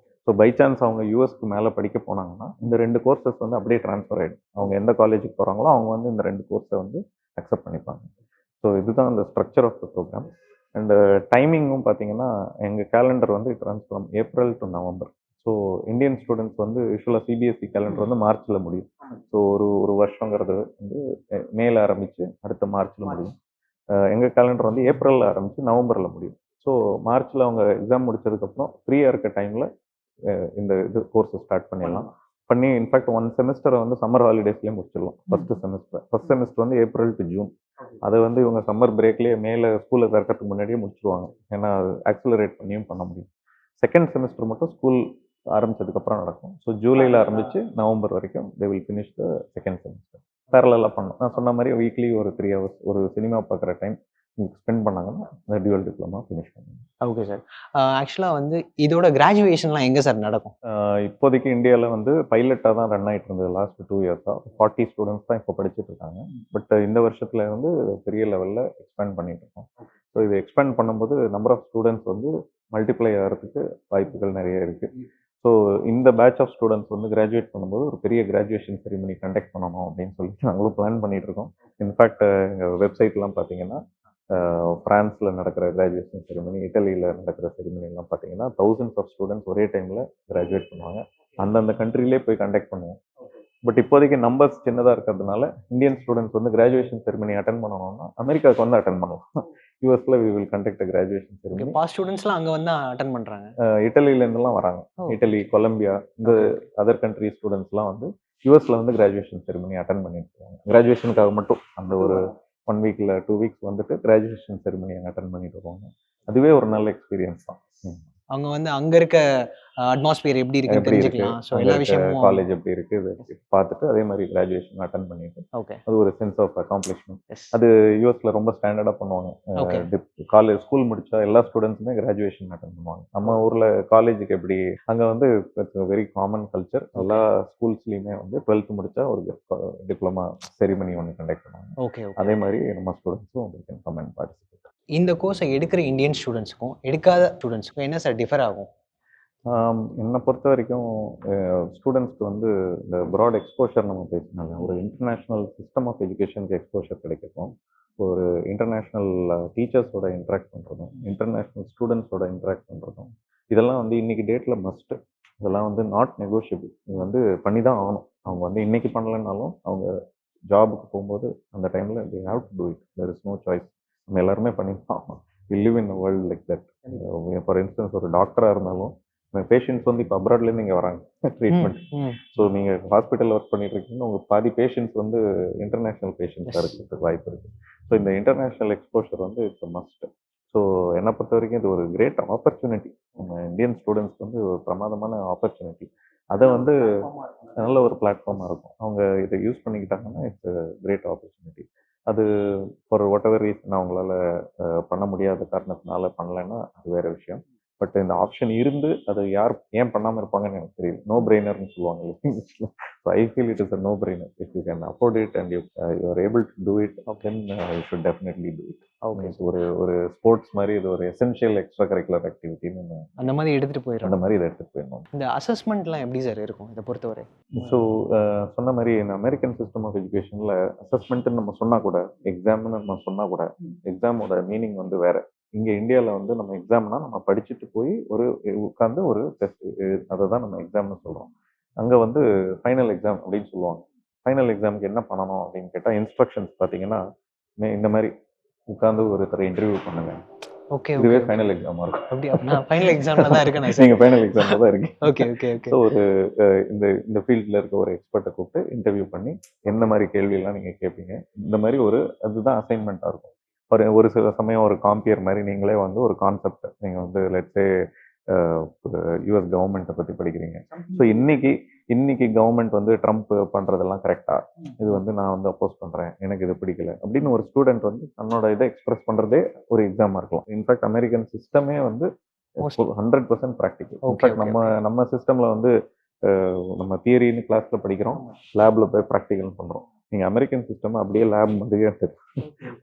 ஸோ பை சான்ஸ் அவங்க யூஎஸ்க்கு மேலே படிக்க போனாங்கன்னா இந்த 2 கோர்சஸ் வந்து அப்படியே ட்ரான்ஸ்ஃபர் ஆகிடும். அவங்க எந்த காலேஜுக்கு போகிறாங்களோ அவங்க வந்து இந்த 2 கோர்ஸை வந்து அக்செப்ட் பண்ணிப்பாங்க. ஸோ இதுதான் அந்த structure of the program. And டைமிங்கும் பார்த்தீங்கன்னா எங்கள் கேலண்டர் வந்து it runs from April to November. So Indian students வந்து யூஸ்வலாக சிபிஎஸ்சி கேலண்டர் வந்து மார்ச்சில் முடியும். ஸோ ஒரு வருஷங்கிறது வந்து மேல ஆரம்பித்து அடுத்த மார்ச்சில் முடியும். எங்கள் கேலண்டர் வந்து ஏப்ரலில் ஆரம்பித்து நவம்பரில் முடியும். ஸோ மார்ச்சில் அவங்க எக்ஸாம் முடிச்சதுக்கப்புறம் ஃப்ரீயாக இருக்க டைமில் இந்த இது கோர்ஸை ஸ்டார்ட் பண்ணிடலாம். பண்ணி இன்ஃபேக்ட் 1 செமஸ்டரை வந்து சம்மர் ஹாலிடேஸ்லேயே முடிச்சிடலாம். ஃபர்ஸ்ட் செமஸ்டர் வந்து ஏப்ரல் டு ஜூன். அதை வந்து இவங்க சம்மர் பிரேக்லேயே மேலே ஸ்கூலில் திறக்கிறதுக்கு முன்னாடியே முடிச்சிருவாங்க. ஏன்னா அது ஆக்சிலரேட் பண்ணியும் பண்ண முடியும். செகண்ட் செமஸ்டர் மட்டும் ஸ்கூல் ஆரம்பிச்சதுக்கப்புறம் நடக்கும். ஸோ ஜூலையில் ஆரம்பித்து நவம்பர் வரைக்கும் they will finish the second semester. பேரலாக பண்ணணும். நான் சொன்ன மாதிரி வீக்லி ஒரு 3 ஹவர்ஸ் ஒரு சினிமா பார்க்குற டைம் ஸ்பெண்ட் பண்ணாங்கன்னா இந்த டியூவல் டிப்ளமா ஃபினிஷ் பண்ணுவாங்க. Okay sir. ஆக்சுவலாக வந்து இதோட கிராஜுவேஷன்லாம் எங்கே சார் நடக்கும்? இப்போதைக்கு இந்தியாவில் வந்து பைலட்டாக தான் ரன் ஆகிட்டு இருந்தது லாஸ்ட் 2 இயர்ஸாக. 40 ஸ்டூடெண்ட்ஸ் தான் இப்போ படிச்சுட்டு இருக்காங்க. பட் இந்த வருஷத்தில் வந்து பெரிய லெவலில் எக்ஸ்பேண்ட் பண்ணிட்டு இருக்கோம். ஸோ இது எக்ஸ்பேண்ட் பண்ணும்போது நம்பர் ஆஃப் ஸ்டூடெண்ட்ஸ் வந்து மல்டிப்ளை ஆகிறதுக்கு வாய்ப்புகள் நிறைய இருக்குது. ஸோ இந்த பேட்ச் ஆஃப் ஸ்டூடெண்ட்ஸ் வந்து கிராஜுவேட் பண்ணும்போது ஒரு பெரிய கிராஜுவேஷன் செரிமனி கண்டக்ட் பண்ணணும் அப்படின்னு சொல்லிட்டு நாங்களும் பிளான் பண்ணிட்டு இருக்கோம். இன்ஃபேக்ட் எங்கள் வெப்சைட்லாம் பார்த்தீங்கன்னா ஃப்ரான்ஸில் நடக்கிற கிராஜுவேஷன் செரிமனி, இட்டலியில் நடக்கிற செரிமனிலாம் பார்த்தீங்கன்னா தௌசண்ட்ஸ் ஆஃப் ஸ்டூடெண்ட்ஸ் ஒரே டைமில் கிராஜுவேட் பண்ணுவாங்க. அந்தந்த கண்ட்ரிலே போய் கண்டக்ட் பண்ணுவோம். பட் இப்போதைக்கு நம்பர்ஸ் சின்னதாக இருக்கிறதுனால இந்தியன் ஸ்டூடெண்ட்ஸ் வந்து கிராஜுவேஷன் செரிமனி அட்டன் பண்ணணும்னா அமெரிக்காவுக்கு வந்து அட்டன் பண்ணுவோம். யூஎஸ்ல we will conduct graduation ceremony. பாஸ் ஸ்டூடெண்ட்ஸ்லாம் அங்கே வந்து அட்டன் பண்ணுறாங்க. இட்டலியிலேருந்துலாம் வராங்க. இட்டலி, கொலம்பியா, இந்த அதர் கண்ட்ரி ஸ்டூடெண்ட்ஸ்லாம் வந்து யூஎஸ்ல வந்து கிராஜுவேஷன் செரிமனி அட்டன் பண்ணிட்டு இருக்காங்க. கிராஜுவேஷனுக்காக மட்டும் அந்த ஒரு 1 வீக் இல்லை 2 வீக்ஸ் வந்துட்டு கிராஜுவேஷன் செரிமனி அட்டன் பண்ணிட்டு இருக்காங்க. அதுவே ஒரு நல்ல எக்ஸ்பீரியன்ஸ் தான். அவங்க வந்து அங்கே இருக்க அட்மாஸ்பியர் எப்படி இருக்குன்னு தெரிஞ்சுக்கலாம். ஸோ எல்லா விஷயமும் காலேஜ் எப்படி இருக்கு இது பார்த்துட்டு அதே மாதிரி கிராஜுவேஷன் அட்டன் பண்ணிட்டு ஓகே. அது ஒரு சென்ஸ் ஆஃப் அக்காம்ப்ளிஷ்மெண்ட். எஸ். அது யூஎஸ்ல ரொம்ப ஸ்டாண்டர்டாக பண்ணுவாங்க. ஓகே. காலேஜ் ஸ்கூல் முடிச்சா எல்லா ஸ்டூடெண்ட்ஸுமே கிராஜுவேஷன் அட்டன் பண்ணுவாங்க. நம்ம ஊர்ல காலேஜுக்கு எப்படி அங்கே வந்து வெரி காமன் கல்ச்சர். எல்லா ஸ்கூல்ஸ்லையுமே வந்து 12th முடிச்சா ஒரு டிப்ளமா செரிமனி ஒன்று கண்டக்ட் பண்ணுவாங்க. ஓகே. அதே மாதிரி நம்ம ஸ்டூடெண்ட்ஸும் உங்களுக்கு கம் அண்ட் பார்ட்டிசிபேட். இந்த கோர்ஸை எடுக்கிற இந்தியன் ஸ்டூடெண்ட்ஸுக்கும் எடுக்காத ஸ்டூடெண்ட்ஸுக்கும் என்ன சார் டிஃபர் ஆகும்? என்னை பொறுத்த வரைக்கும் ஸ்டூடெண்ட்ஸ்க்கு வந்து இந்த ப்ராட் எக்ஸ்போஷர் நம்ம பேசினாங்க. ஒரு இன்டர்நேஷ்னல் சிஸ்டம் ஆஃப் எஜுகேஷனுக்கு எக்ஸ்போஷர் கிடைக்கும். ஒரு இன்டர்நேஷ்னல் டீச்சர்ஸோட இன்ட்ராக்ட் பண்ணுறதும், இன்டர்நேஷ்னல் ஸ்டூடெண்ட்ஸோட இன்ட்ராக்ட் பண்ணுறதும், இதெல்லாம் வந்து இன்னைக்கு டேட்டில் மஸ்ட்டு. இதெல்லாம் வந்து நாட் நெகோஷியபிள். இது வந்து பண்ணி தான் ஆகணும். அவங்க வந்து இன்னைக்கு பண்ணலைன்னாலும் அவங்க ஜாபுக்கு போகும்போது அந்த டைமில் they have to do it. there is no choice. நம்ம எல்லாருமே பண்ணி தான் ஆகணும். we live in a world like that. For instance ஒரு டாக்டராக இருந்தாலும் பேஷண்ட்ஸ் வந்து இப்போ அப்ராட்லேருந்து இங்கே வராங்க ட்ரீட்மெண்ட். ஸோ நீங்கள் ஹாஸ்பிட்டலில் ஒர்க் பண்ணிட்டு இருக்கீங்கன்னா உங்கள் பாதி பேஷண்ட்ஸ் வந்து இன்டர்நேஷ்னல் பேஷண்ட்ஸாக இருக்கிறதுக்கு வாய்ப்பு இருக்குது. ஸோ இந்த இன்டர்நேஷ்னல் எக்ஸ்போஷர் வந்து இட்ஸ் அ மஸ்ட். ஸோ என்னை பொறுத்த வரைக்கும் இது ஒரு கிரேட் ஆப்பர்ச்சுனிட்டி. நம்ம இந்தியன் ஸ்டூடெண்ட்ஸ்க்கு வந்து ஒரு பிரமாதமான ஆப்பர்ச்சுனிட்டி. அதை வந்து நல்ல ஒரு பிளாட்ஃபார்மாக இருக்கும். அவங்க இதை யூஸ் பண்ணிக்கிட்டாங்கன்னா இட்ஸ் அ கிரேட் ஆப்பர்ச்சுனிட்டி. அது ஃபார் வாட் எவர் ரீசன் அவங்களால பண்ண முடியாத காரணத்தினால பண்ணலைன்னா அது வேற விஷயம். பட் இந்த ஆப்ஷன் இருந்து அதை யார் ஏன் பண்ணாமல் இருப்பாங்கன்னு எனக்கு தெரியல. நோ பிரெய்னர்னு சொல்லுவாங்க இங்கிலீஷில். So I feel it is a no brainer. If you can afford it and you are able to do it then you should definitely do it. Okay. ஒரு ஸ்போர்ட்ஸ் மாதிரி இது ஒரு எசென்ஷியல் எக்ஸ்ட்ரா கரிக்குலர் ஆக்டிவிட்டின்னு அந்த மாதிரி எடுத்துகிட்டு போயிடும். அந்த மாதிரி இதை எடுத்துகிட்டு போயிடணும். இந்த அசஸ்மெண்ட்லாம் எப்படி சார் இருக்கும் இதை பொறுத்தவரை? ஸோ சொன்ன மாதிரி இந்த அமெரிக்கன் சிஸ்டம் ஆஃப் எஜுகேஷனில் அசஸ்மெண்ட்டுன்னு நம்ம சொன்னால் கூட, எக்ஸாம்னு நம்ம சொன்னால் கூட, எக்ஸாமோட மீனிங் வந்து வேறு. இங்கே இந்தியாவில் வந்து நம்ம எக்ஸாம்னா நம்ம படிச்சுட்டு போய் உட்காந்து ஒரு டெஸ்ட் அதை தான் நம்ம எக்ஸாம்னு சொல்கிறோம். அங்கே வந்து ஃபைனல் எக்ஸாம் அப்படின்னு சொல்லுவாங்க. ஃபைனல் எக்ஸாமுக்கு என்ன பண்ணணும் அப்படின்னு கேட்டால் இன்ஸ்ட்ரக்ஷன்ஸ் பார்த்தீங்கன்னா இந்த மாதிரி உட்காந்து ஒருத்தரை இன்டர்வியூ பண்ணுங்க. ஓகே. இதுவே ஃபைனல் எக்ஸாமா இருக்கும். அப்படி நான் ஃபைனல் எக்ஸாம்ல தான் இருக்கேன். நீங்க ஃபைனல் எக்ஸாம்ல தான் இருக்கீங்க. Okay okay okay. ஸோ ஒரு இந்த ஃபீல்டில் இருக்க ஒரு எக்ஸ்பர்ட்டை கூப்பிட்டு இன்டர்வியூ பண்ணி என்ன மாதிரி கேள்வியெல்லாம் நீங்கள் கேட்பீங்க, இந்த மாதிரி அதுதான் அசைன்மெண்ட்டாக இருக்கும். ஒரு சில சமயம் ஒரு காம்பியர் மாதிரி நீங்களே வந்து ஒரு கான்செப்ட் நீங்கள் வந்து லெட்ஸே யூஎஸ் கவர்மெண்ட்டை பற்றி படிக்கிறீங்க. ஸோ இன்னைக்கு கவர்மெண்ட் வந்து ட்ரம்ப் பண்ணுறதெல்லாம் கரெக்டா, இது வந்து நான் வந்து அப்போஸ் பண்ணுறேன், எனக்கு இது பிடிக்கல அப்படின்னு ஒரு ஸ்டூடெண்ட் வந்து தன்னோட இதை எக்ஸ்பிரஸ் பண்ணுறதே ஒரு எக்ஸாமாக இருக்கலாம். இன்ஃபேக்ட் அமெரிக்கன் சிஸ்டமே வந்து Mostly. 100% practical. Okay, in fact okay, நம்ம சிஸ்டமில் வந்து நம்ம தியரின்னு கிளாஸில் படிக்கிறோம், லேபில் போய் ப்ராக்டிக்கல் பண்ணுறோம். நீங்கள் அமெரிக்கன் சிஸ்டம் அப்படியே லேப் மாதிரியே இருக்குது.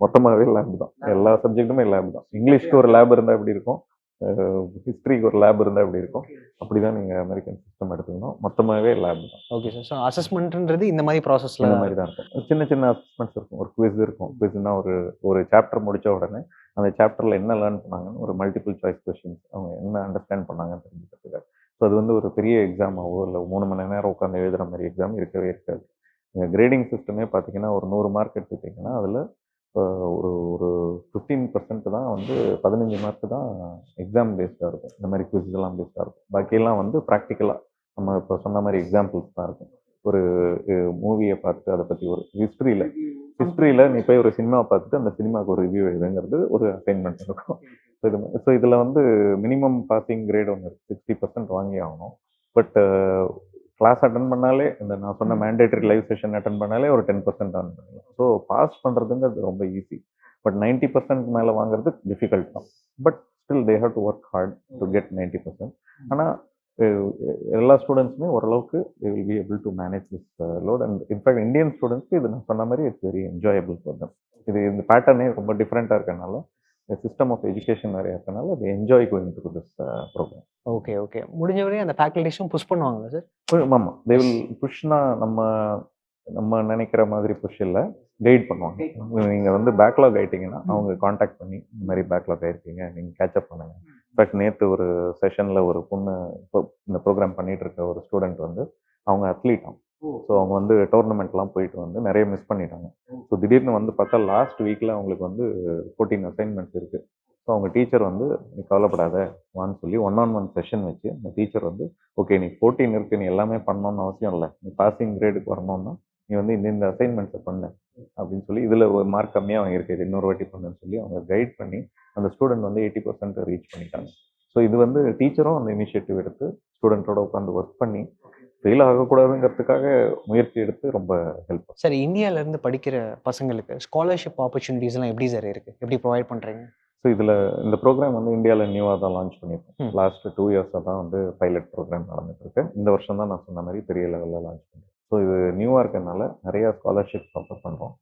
மொத்தமாகவே லேப் தான், எல்லா சப்ஜெக்ட்டுமே லேப் தான். இங்கிலீஷ்க்கு ஒரு லேப் இருந்தால் எப்படி இருக்கும், ஹிஸ்ட்ரிக்கு ஒரு லேப் இருந்தால் எப்படி இருக்கும், அப்படி தான் நீங்கள் அமெரிக்கன் சிஸ்டம் எடுத்துக்கணும். மொத்தமாகவே லேப் தான். Okay sir. ஸோ அசஸ்மெண்ட்ன்றது இந்த மாதிரி ப்ராசஸில் இந்த மாதிரி தான் இருக்கும். சின்ன சின்ன அசஸ்மெண்ட்ஸ் இருக்கும், ஒரு குவிஸ் இருக்கும். குவிஸ்னா ஒரு சாப்டர் முடித்த உடனே அந்த சாப்டரில் என்ன லேர்ன் பண்ணாங்கன்னு ஒரு மல்டிபிள் சாய்ஸ் கொஸ்டின்ஸ், அவங்க என்ன அண்டர்ஸ்டாண்ட் பண்ணாங்கன்னு தெரிஞ்சுக்கிறதுக்காக. ஸோ அது வந்து ஒரு பெரிய எக்ஸாமாவோ இல்லை 3 மணி நேரம் உட்காந்து எழுதுகிற மாதிரி எக்ஸாம் இருக்கவே இருக்காது. நீங்கள் கிரேடிங் சிஸ்டமே பார்த்தீங்கன்னா ஒரு 100 மார்க் எடுத்துக்கிட்டிங்கன்னா அதில் ஒரு ஒரு 15% தான் வந்து 15 மார்க் தான் எக்ஸாம் பேஸ்டாக இருக்கும். இந்த மாதிரி குவிஸ் எல்லாம் பேஸ்டாக இருக்கும். பாக்கியெல்லாம் வந்து ப்ராக்டிக்கலாக நம்ம இப்போ சொன்ன மாதிரி எக்ஸாம்பிள்ஸ் தான் இருக்கும். ஒரு மூவியை பார்த்துட்டு அதை பற்றி ஒரு ஹிஸ்ட்ரியில் நீ போய் ஒரு சினிமாவை பார்த்துட்டு அந்த சினிமாவுக்கு ஒரு ரிவ்யூ எழுதுங்கிறது ஒரு அசைன்மெண்ட் இருக்கும். ஸோ இதில் வந்து மினிமம் பாசிங் கிரேட் ஒன்று இருக்குது, 60% வாங்கி ஆகணும். பட் கிளாஸ் அட்டன் பண்ணாலே இந்த நான் சொன்ன மேண்டேட்டரி லைவ் செஷன் அட்டன் பண்ணாலே ஒரு 10% ஆன் பண்ணலாம். ஸோ பாஸ் பண்ணுறதுங்கிறது ரொம்ப ஈஸி. பட் 90% மேலே வாங்குறது டிஃபிகல்ட் தான். But still they have to work hard to get 90%. ஆனால் எல்லா ஸ்டூடெண்ட்ஸுமே ஓரளவுக்கு தே will be able to manage this load. And in fact Indian ஸ்டூடெண்ட்ஸ்க்கு இது நான் சொன்ன மாதிரி it's very enjoyable for them. இந்த பேட்டர்னே ரொம்ப டிஃப்ரெண்ட்டாக இருக்கனால, சிஸ்டம் ஆஃப் எஜுகேஷன் நிறைய இருக்கனால they enjoy going to this program. Okay okay. முடிஞ்ச வரையும் அந்த ஃபேக்கல்டிஸும் புஷ் பண்ணுவாங்களா சார்? ஆமாம், தே வில் புஷ்னா நம்ம நினைக்கிற மாதிரி புஷ் இல்லை, கைட் பண்ணுவாங்க. நீங்கள் வந்து பேக்லாக் ஆகிட்டீங்கன்னா அவங்க காண்டாக்ட் பண்ணி இந்த மாதிரி பேக்லாக் ஆகிருக்கீங்க, நீங்கள் கேட்சப் பண்ணுங்க. இன்ஃபேக்ட் நேற்று ஒரு செஷனில் ஒரு பொண்ணு இப்போ இந்த ப்ரோக்ராம் பண்ணிகிட்டு இருக்க ஒரு ஸ்டூடெண்ட் வந்து அவங்க அத்லீட் ஆகும். ஸோ அவங்க வந்து டோர்னமெண்ட்லாம் போயிட்டு வந்து நிறைய மிஸ் பண்ணிட்டாங்க. ஸோ திடீர்னு வந்து பார்த்தா லாஸ்ட் வீக்கில் அவங்களுக்கு வந்து 14 அசைன்மெண்ட்ஸ் இருக்குது. ஸோ அவங்க டீச்சர் வந்து நீ கவலைப்படாத வான்னு சொல்லி 1-on-1 செஷன் வச்சு அந்த டீச்சர் வந்து ஓகே நீ 14 இருக்குது, நீ எல்லாமே பண்ணணும்னு அவசியம் இல்லை, நீ பாசிங் கிரேடுக்கு வரணும்னா நீ வந்து இந்த அசைன்மெண்ட்ஸை பண்ணு அப்படின்னு சொல்லி இதில் ஒரு மார்க் கம்மியாக வாங்கியிருக்கு, இது இன்னொரு வாட்டி பண்ணுன்னு சொல்லி அவங்க கைட் பண்ணி அந்த ஸ்டூடெண்ட் வந்து 80% ரீச் பண்ணிட்டாங்க. ஸோ இது வந்து டீச்சரும் அந்த இனிஷியேட்டிவ் எடுத்து ஸ்டூடெண்ட்டோட உட்காந்து ஒர்க் பண்ணி ஃபெயில் ஆகக்கூடாதுங்கிறதுக்காக முயற்சி எடுத்து ரொம்ப ஹெல்ப் பண்ணும். சார், இந்தியாவிலேருந்து படிக்கிற பசங்களுக்கு ஸ்காலர்ஷிப் ஆப்பர்ச்சுனிட்டிஸ்லாம் எப்படி சார் இருக்குது, எப்படி ப்ரொவைட் பண்ணுறீங்க? ஸோ இந்த ப்ரோக்ராம் வந்து இந்தியாவில் நியூவாக தான் லான்ச் பண்ணியிருக்கோம். லாஸ்ட் 2 இயர்ஸாக தான் வந்து பைலட் ப்ரோக்ராம் நடந்துட்டுருக்கு. இந்த வருஷம் தான் நான் சொன்ன மாதிரி பெரிய லெவலில் லான்ச் பண்ணுறேன். ஸோ இது நியூவாக இருக்கிறதுனால நிறையா ஸ்காலர்ஷிப்ஸ் ஆஃபர் பண்ணுறோம்.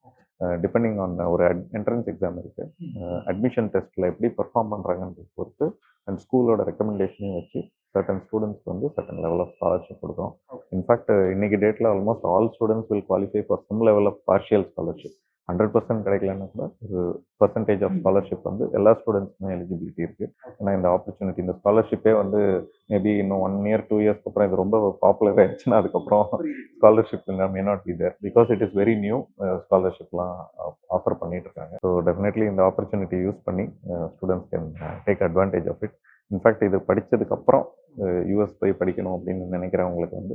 டிபெண்டிங் ஆன் ஒரு என்ட்ரன்ஸ் எக்ஸாம் இருக்குது, அட்மிஷன் டெஸ்ட்டில் எப்படி பெர்ஃபார்ம் பண்ணுறாங்கன்றது பொறுத்து அண்ட் ஸ்கூலோட ரெக்கமெண்டேஷனையும் வச்சு சர்டன் ஸ்டூடெண்ட்ஸ்க்கு வந்து சர்டன் லெவல் ஆஃப் ஸ்காலர்ஷிப் கொடுக்குறோம். இன்ஃபேக்ட் இன்னைக்கு டேட்டில் almost all students will qualify for some level of partial scholarship. 100% கிடைக்கலன்னா கூட ஒரு பர்சன்டேஜ் ஆஃப் ஸ்காலர்ஷிப் வந்து எல்லா ஸ்டூடெண்ட்ஸுமே எலிஜிபிலிட்டி இருக்குது. ஏன்னா இந்த ஆப்பர்ச்சுனிட்டி, இந்த ஸ்காலர்ஷிப்பே வந்து மேபி இன்னும் 1 இயர் 2 இயர்ஸ்க்கு அப்புறம் இது ரொம்ப பாப்புலர் ஆயிடுச்சுன்னா அதுக்கப்புறம் scholarship may not be there because it is very new. ஸ்காலர்ஷிப்லாம் ஆஃபர் பண்ணிட்டு இருக்காங்க. ஸோ டெஃபினெட்லி இந்த ஆப்பர்ச்சுனிட்டி யூஸ் பண்ணி students can take advantage of it. In fact இது படித்ததுக்கப்புறம் யூஎஸ் போய் படிக்கணும் அப்படின்னு நினைக்கிறவங்களுக்கு வந்து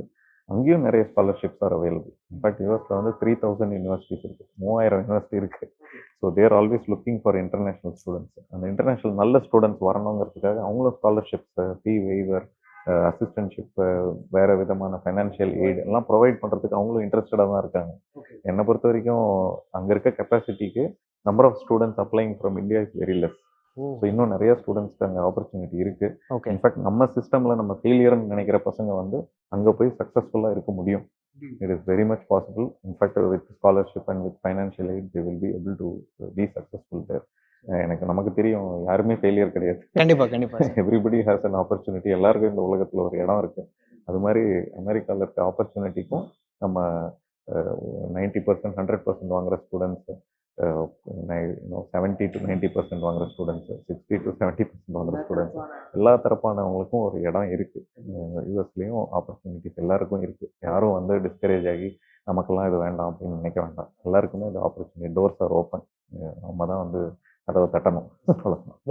அங்கேயும் நிறைய ஸ்காலர்ஷிப்ஸ் ஆர் அவைலபிள். இன்ஃபேக்ட் யூஎஸில் வந்து 3000 யூனிவர்சிட்டிஸ் இருக்குது, 3000 யூனிவர்சிட்டி இருக்குது. So they're always looking for international students. அந்த இன்டர்நேஷ்னல் நல்ல ஸ்டூடெண்ட்ஸ் வரணுங்கிறதுக்காக அவங்களும் ஸ்காலர்ஷிப்ஸு, ஃபீ வெய்வர், அசிஸ்டன்ட்ஷிப்பு, வேறு விதமான ஃபைனான்ஷியல் எய்ட் எல்லாம் ப்ரொவைட் பண்ணுறதுக்கு அவங்களும் இன்ட்ரெஸ்டடாக தான் இருக்காங்க. என்னை பொறுத்த வரைக்கும் அங்கே இருக்க கெப்பாசிட்டிக்கு number of students applying from India is very less. So இன்னும் நிறைய ஸ்டூடெண்ட்ஸ்க்கு அங்கே ஆப்பர்ச்சுனிட்டி இருக்குது. இன்ஃபேக்ட் நம்ம சிஸ்டமில் நம்ம ஃபெயிலியர்னு நினைக்கிற பசங்க வந்து அங்கே போய் சக்ஸஸ்ஃபுல்லாக இருக்க முடியும். It is very much possible. In fact with scholarship and with financial aid they will be able to be successful there. நமக்கு தெரியும் யாருமே ஃபெயிலியர் கிடையாது. கண்டிப்பாக எவ்ரிபடி ஹேஸ் அன் ஆப்பர்ச்சுனிட்டி. எல்லாருக்கும் இந்த உலகத்தில் ஒரு இடம் இருக்குது. அது மாதிரி அமெரிக்காவில் இருக்க ஆப்பர்ச்சுனிட்டிக்கும் நம்ம 90% 100% வாங்குகிற ஸ்டூடெண்ட்ஸு, 70 to 90% வாங்குகிற ஸ்டூடெண்ட்ஸு, 60 to 70% வாங்குகிற ஸ்டூடெண்ட்ஸு, எல்லா தரப்பானவங்களுக்கும் ஒரு இடம் இருக்குது. யூஎஸ்லேயும் ஆப்பர்ச்சுனிட்டிஸ் எல்லாருக்கும் இருக்குது. யாரும் வந்து டிஸ்கரேஜ் ஆகி நமக்கெல்லாம் இது வேண்டாம் அப்படின்னு நினைக்க வேண்டாம். எல்லாருக்குமே இது ஆப்பர்ச்சுனிட்டி, டோர்ஸ் ஆர் ஓப்பன். நம்ம தான் வந்து கதவை தட்டணும்.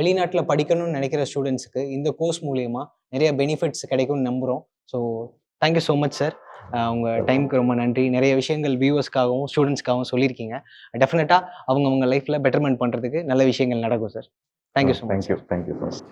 வெளிநாட்டில் படிக்கணும்னு நினைக்கிற ஸ்டூடெண்ட்ஸுக்கு இந்த கோர்ஸ் மூலயமா நிறைய பெனிஃபிட்ஸ் கிடைக்கும்னு நம்புகிறோம். So thank you so much sir. உங்கள் டைமுக்கு ரொம்ப நன்றி. நிறைய விஷயங்கள் வியூவர்ஸ்க்காகவும் ஸ்டூடெண்ட்ஸ்க்காகவும் சொல்லியிருக்கீங்க. டெஃபினட்டாக அவங்க லைஃப்பில் பெட்டர்மெண்ட் பண்ணுறதுக்கு நல்ல விஷயங்கள் நடக்கும் sir. Thank you so much. Thank you so much.